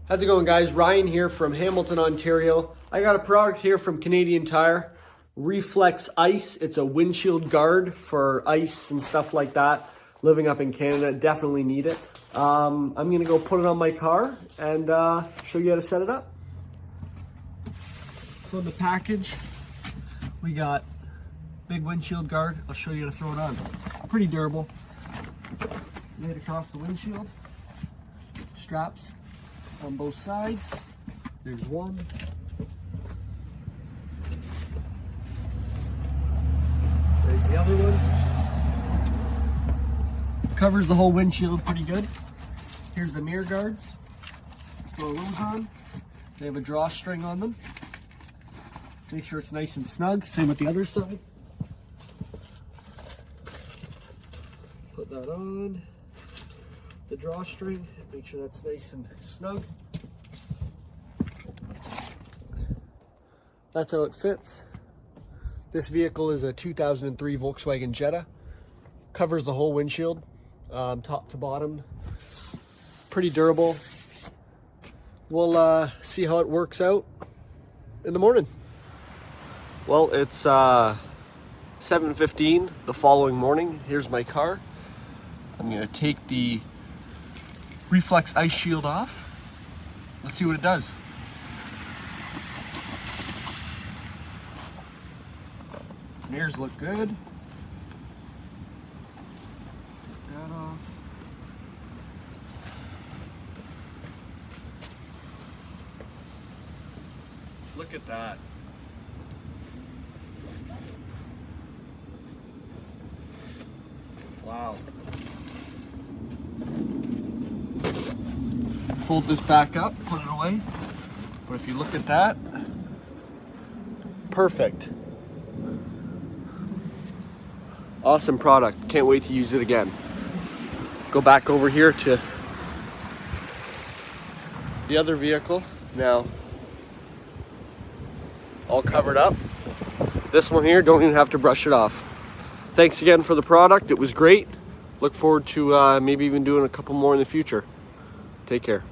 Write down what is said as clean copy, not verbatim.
How's it going, guys? Ryan here from Hamilton, Ontario. I got a product here from Canadian Tire, Reflex Ice. It's a windshield guard for ice and stuff like that. Living up in Canada, definitely need it. I'm gonna go put it on my car and show you how to set it up. So in the package, we got big windshield guard. I'll show you how to throw it on. Pretty durable. Lay it across the windshield. Straps on both sides. There's one. There's the other one. Covers the whole windshield pretty good. Here's the mirror guards. Throw those on. They have a drawstring on them. Make sure it's nice and snug. Same with the other side. Put that on. The drawstring, make sure that's nice and snug. That's how it fits. This vehicle is a 2003 Volkswagen Jetta. Covers the whole windshield, top to bottom. Pretty durable. We'll see how it works out in the morning. Well, it's 7:15 the following morning. Here's my car. I'm gonna take the Reflex Ice Shield off. Let's see what it does. Mirrors look good. Take that off. Look at that. Wow. Fold this back up, put it away. But if you look at that, perfect. Awesome product. Can't wait to use it again. Go back over here to the other vehicle. Now, all covered up. This one here, don't even have to brush it off. Thanks again for the product. It was great. Look forward to maybe even doing a couple more in the future. Take care.